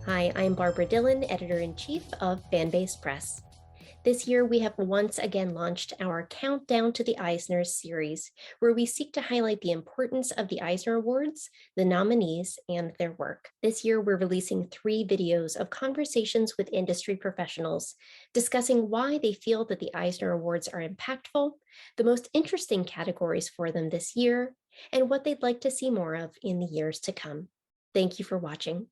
Hi, I'm Barbra Dillon, Editor-in-Chief of Fanbase Press. This year, we have once again launched our Countdown to the Eisners series, where we seek to highlight the importance of the Eisner Awards, the nominees, and their work. This year, we're releasing 3 videos of conversations with industry professionals, discussing why they feel that the Eisner Awards are impactful, the most interesting categories for them this year, and what they'd like to see more of in the years to come. Thank you for watching.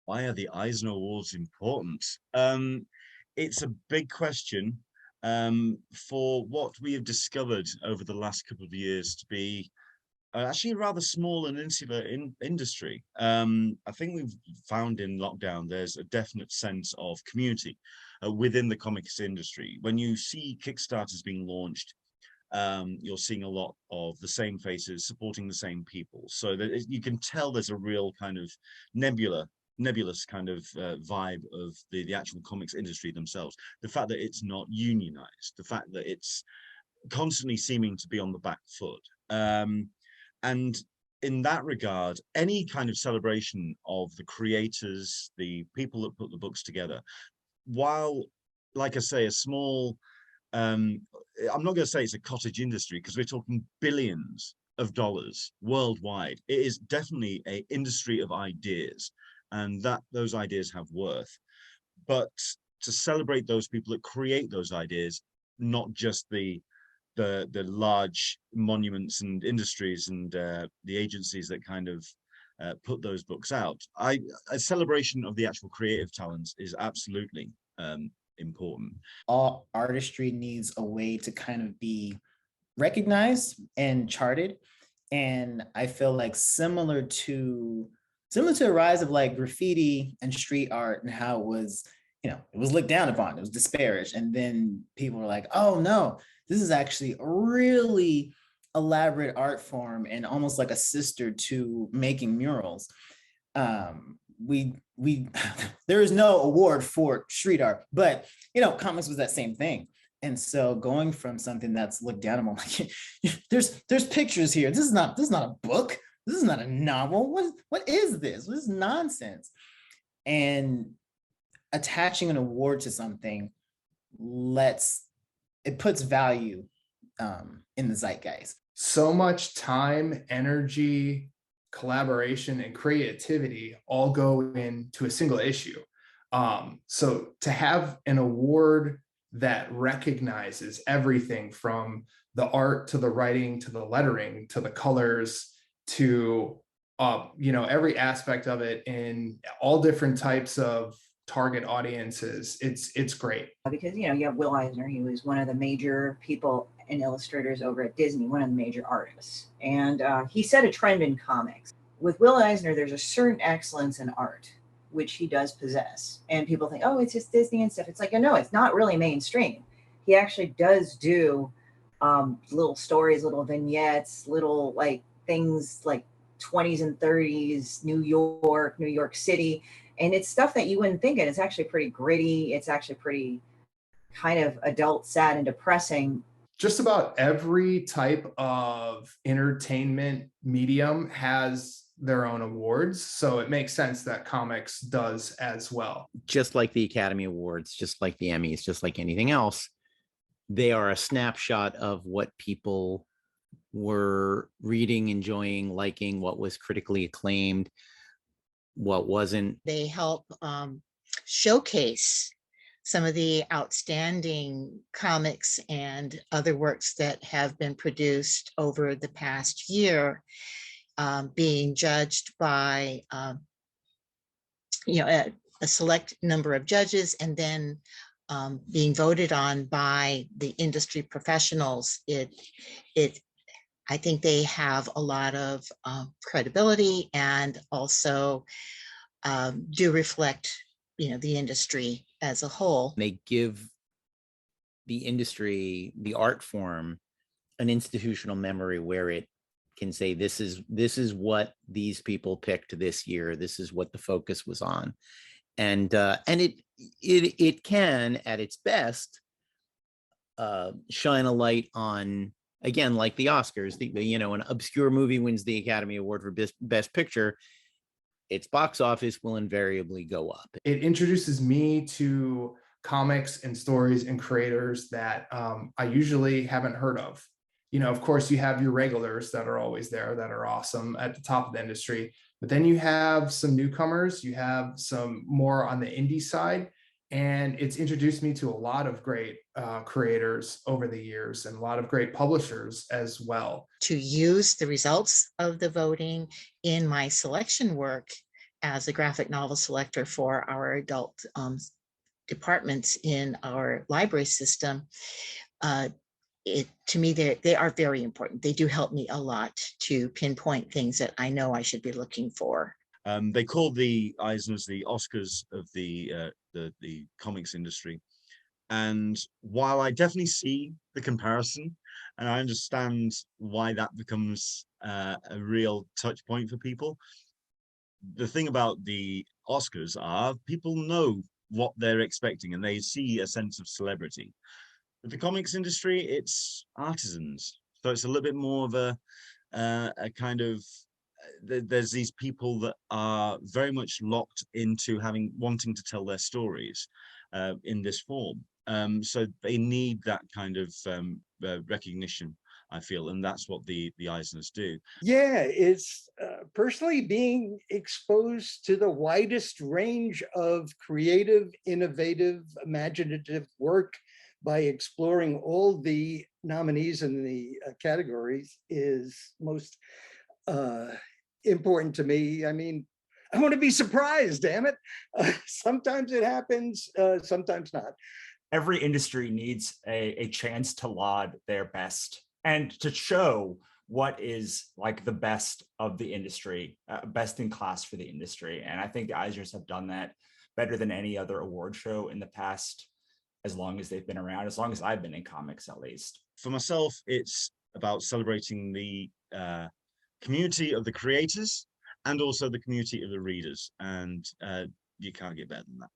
Why are the Eisner Awards important? It's a big question for what we have discovered over the last couple of years to be actually a rather small and insular industry. I think we've found in lockdown there's a definite sense of community within the comics industry. When you see Kickstarters being launched, you're seeing a lot of the same faces supporting the same people. So that you can tell there's a real kind of nebulous kind of vibe of the actual comics industry themselves. The fact that it's not unionized, the fact that it's constantly seeming to be on the back foot. And in that regard, any kind of celebration of the creators, the people that put the books together, while, like I say, a small, I'm not going to say it's a cottage industry because we're talking billions of dollars worldwide. It is definitely an industry of ideas, and that those ideas have worth. But to celebrate those people that create those ideas, not just the large monuments and industries and the agencies that kind of put those books out. A celebration of the actual creative talents is absolutely important. All artistry needs a way to kind of be recognized and charted. And I feel like similar to the rise of like graffiti and street art and how it was, it was looked down upon, it was disparaged. And then people were like, oh no, this is actually a really elaborate art form and almost like a sister to making murals. There is no award for street art, but comics was that same thing. And so going from something that's looked down upon, like there's pictures here. This is not a book. This is not a novel. What is this? What is nonsense? And attaching an award to something puts value in the zeitgeist. So much time, energy, collaboration, and creativity all go into a single issue. So to have an award that recognizes everything from the art to the writing to the lettering to the colors to every aspect of it in all different types of target audiences, it's great. Because you have Will Eisner. He was one of the major people and illustrators over at Disney, one of the major artists, and he set a trend in comics. With Will Eisner, there's a certain excellence in art which he does possess, and people think, oh, it's just Disney and stuff. It's like, no, it's not really mainstream. He actually does do little stories, little vignettes, little like things like 20s and 30s New York City, and it's stuff that you wouldn't think. And it's actually pretty gritty. It's actually pretty kind of adult, sad, and depressing. Just about every type of entertainment medium has their own awards, so it makes sense that comics does as well. Just like the Academy Awards, just like the Emmys, just like anything else, they are a snapshot of what people were reading, enjoying, liking, what was critically acclaimed, what wasn't. They help showcase some of the outstanding comics and other works that have been produced over the past year, being judged by a select number of judges, and then being voted on by the industry professionals. I think they have a lot of credibility, and also do reflect, the industry as a whole. They give the industry, the art form, an institutional memory where it can say, this is what these people picked this year. This is what the focus was on, and it can, at its best, shine a light on again, like the Oscars, an obscure movie wins the Academy Award for Best Picture, its box office will invariably go up. It introduces me to comics and stories and creators that I usually haven't heard of. Of course, you have your regulars that are always there that are awesome at the top of the industry, but then you have some newcomers, you have some more on the indie side, and it's introduced me to a lot of great creators over the years and a lot of great publishers as well. To use the results of the voting in my selection work as a graphic novel selector for our adult departments in our library system, to me, they are very important. They do help me a lot to pinpoint things that I know I should be looking for. They call the Eisners the Oscars of the comics industry. And while I definitely see the comparison, and I understand why that becomes a real touch point for people, the thing about the Oscars are people know what they're expecting and they see a sense of celebrity. With the comics industry, it's artisans. So it's a little bit more of a kind of, there's these people that are very much locked into wanting to tell their stories in this form. So they need that kind of recognition, I feel, and that's what the Eisners do. Yeah, it's personally being exposed to the widest range of creative, innovative, imaginative work by exploring all the nominees in the categories is most important to me. I mean, I want to be surprised, damn it. Sometimes it happens, sometimes not. Every industry needs a chance to laud their best and to show what is like the best of the industry, best in class for the industry. And I think the Eisners have done that better than any other award show in the past, as long as they've been around, as long as I've been in comics, at least. For myself, it's about celebrating the community of the creators and also the community of the readers. And you can't get better than that.